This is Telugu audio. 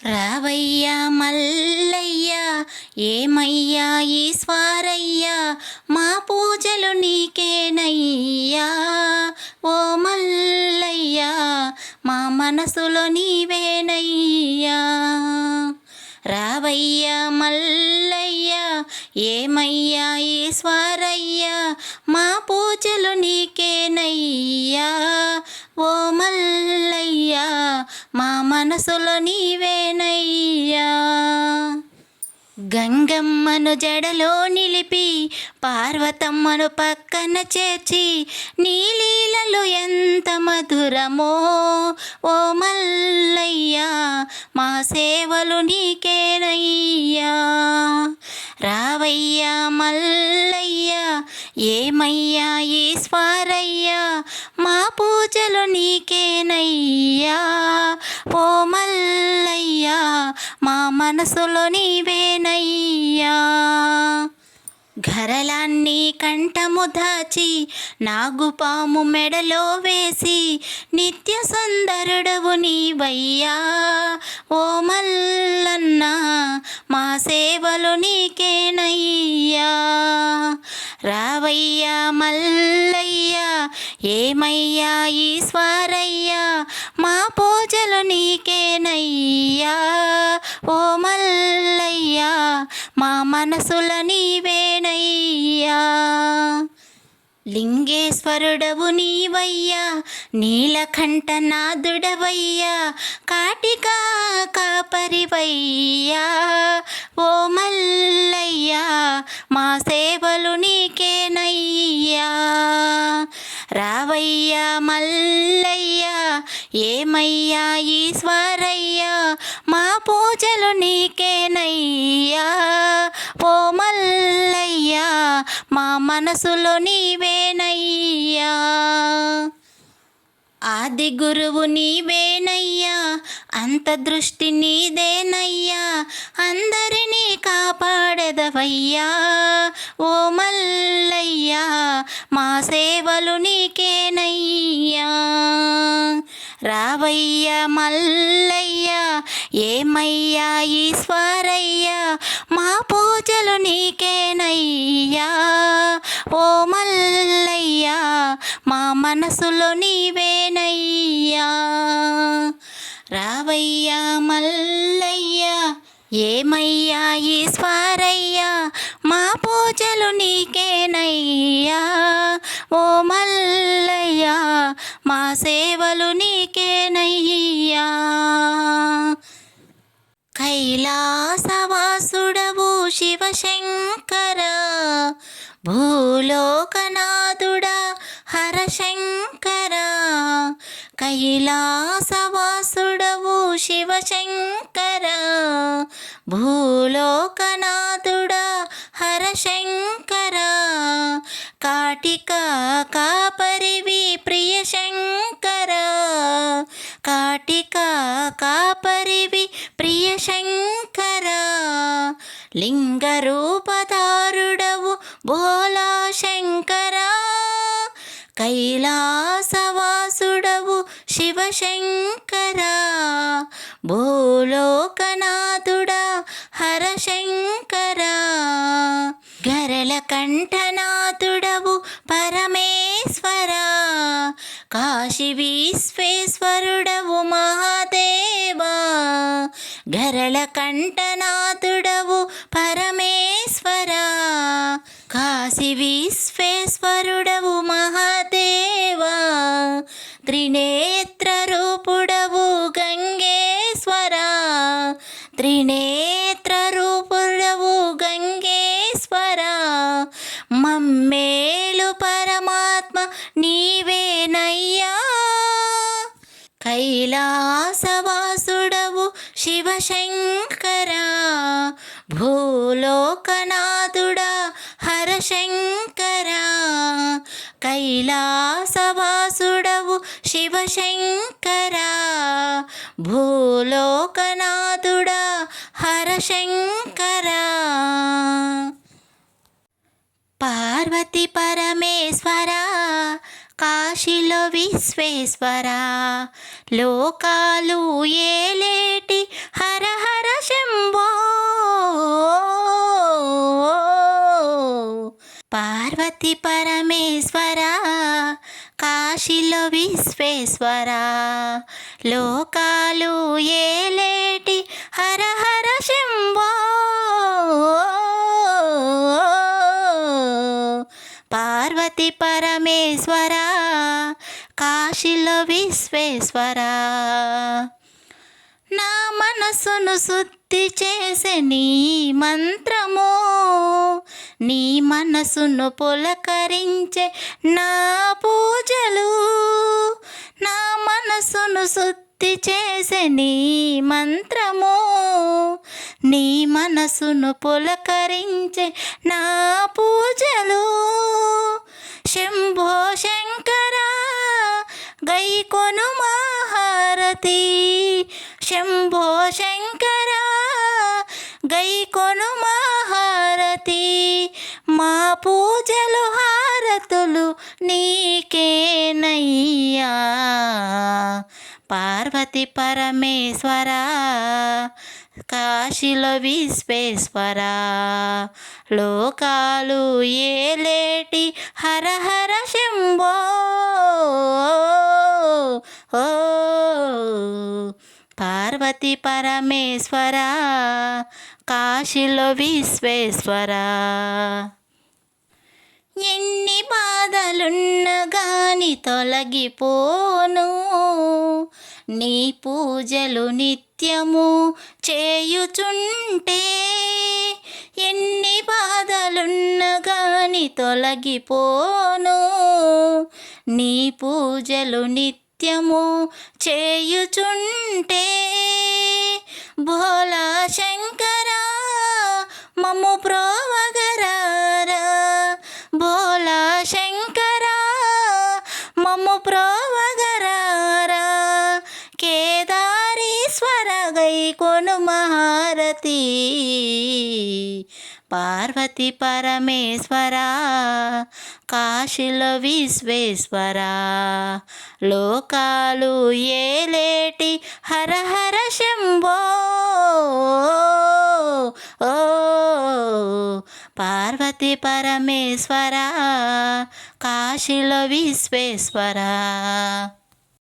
రావయ్యా మల్లయ్యా ఏమయ్యా ఈశ్వరయ్యా మా పూజలు నీకేనయ్యా ఓ మల్లయ్యా మా మనసులో నీవేనయ్యా. రావయ్యా మల్లయ్యా ఏమయ్యా ఈశ్వరయ్యా మా పూజలు నీకేనయ్యా ఓ మల్లయ్యా మా మనసులో నీవేనయ్యా. గంగమ్మను జడలో నిలిపి పార్వతమ్మను పక్కన చేర్చి నీ లీలలు ఎంత మధురమో ఓ మల్లయ్యా మా సేవలు నీకేనయ్యా. రావయ్యా మల్లయ్యా ఏమయ్యా ఈశ్వరయ్యా మా పూజలు నీకేనయ్యా ఓ మల్లయ్యా మా మనసులో నీవేనయ్యా. ఘరలాన్ని కంఠము దాచి నాగుపాము మెడలో వేసి నిత్య సుందరుడవు నీవయ్యా ఓ మల్లన్న మా సేవలు నీకేనయ్యా. రావయ్యా మల్లయ్యా ఏమయ్యా ఈశ్వరయ్యా మా పూజలు నీకేనయ్యా ఓ మల్లయ్యా మా మనసుల నీవేనయ్యా. లింగేశ్వరుడవు నీవయ్యా నీలకంఠనాథుడవయ్యా కాటికా కాపరివయ్యా ఓ మల్లయ్యా మా సేవలు నీకేనయ్యా. రావయ్యా మల్లయ్యా ఏమయ్యా ఈశ్వరయ్యా మా పూజలు నీకేనయ్యా ఓ మల్లయ్యా మా మనసులో నీవేనయ్యా. ఆది గురువు నీవేనయ్యా అంత దృష్టి నీదేనయ్యా అందరినీ కాపాడదవయ్యా ఓ మల్లయ్యా మా సేవలు నీకేనయ్యా. రావయ్యా మల్లయ్యా ఏమయ్యా ఈశ్వరయ్యా మా పూజలు నీకేనయ్యా ఓ మల్లయ్యా మా మనసులో నీవేనయ్యా. రావయ్యా మల్లయ్యా ఏమయ్యా ఈశ్వరయ్యా మా పూజలు నీకేనయ్యా ఓ మల్లయ్యా మా సేవలు నీకేనయ్యా. కైలాసవాసుడవు శివశంకర భూలోకనాథుడా హరశంకర. కైలాసవాసుడవు శివశంకర భూలోకనాథుడా హరశంకర. కాటికా కాపరివి ప్రియశంకర కాటికా కాపరివి ప్రియశంకర. లింగరూపధారుడవు భోలా శంకర కైలాసవాసుడవు శివశంకర భూలోకనాథుడా హరశంకర. గరళ కంఠనాథుడవు పరమేశ్వర కాశీ విశ్వేశ్వరుడవు మహాదేవా. గరళ కంఠనాథుడవు పరమేశ్వర కాశీ విశ్వేశ్వరుడవు మహాదేవా. త్రినేత్ర రూపుడవు గంగేశ్వర త్రినేత్ర రూపుడవు గంగేశ్వర. మమ్మేలు పరమాత్మ నీవేనయ్యా కైలాసవాసుడవు శివశంకర భూలోకనాథుడా హరశంకర. కైలాసవాసుడవు శివశంకర భూలోకనాథుడా హరశంకర. పార్వతి పరమేశ్వర కాశీలో విశ్వేశ్వర లోకాలు ఏలేటి హర విశ్వేశ్వరా, లోకాలు ఏలేటి హర హర శంభో, పార్వతి పరమేశ్వరా, కాశీలో విశ్వేశ్వరా, నా మనసును శుద్ధి చేసే నీ మంత్రము, నీ మనసును పులకరించే నా పూజలు, నా మనసును శుద్ధి చేసే నీ మంత్రము, నీ మనసును పులకరించే నా పూజలు, శంభో శంకర గైకొను మహారతి, శంభో శంకర గైకొను మహారతి, మా పూజలు హారతులు నీకేనయ్యా, పార్వతి పరమేశ్వరా, కాశీలో విశ్వేశ్వరా, లోకాలు ఏలేటి హర హర శంభో, పార్వతి పరమేశ్వరా, కాశీలో విశ్వేశ్వరా. ఎన్ని బాధలున్నా గాని తొలగిపోను, నీ పూజలు నిత్యము చేయుచుంటే, ఎన్ని బాధలున్నా గాని తొలగిపోను, నీ పూజలు నిత్యము చేయుచుంటే, భోలా శంకరా మమ్ము ప్రోవగరారా, భోలా శంకరా మమ్ము ప్రోవగరారా, కేదారీశ్వర గైకొను మహారతి, పార్వతి పరమేశ్వరా, కాశీలో విశ్వేశ్వరా, లోకాలు ఏలేటి హర హర శంభో, పార్వతి పరమేశ్వరా, కాశీలో విశ్వేశ్వరా.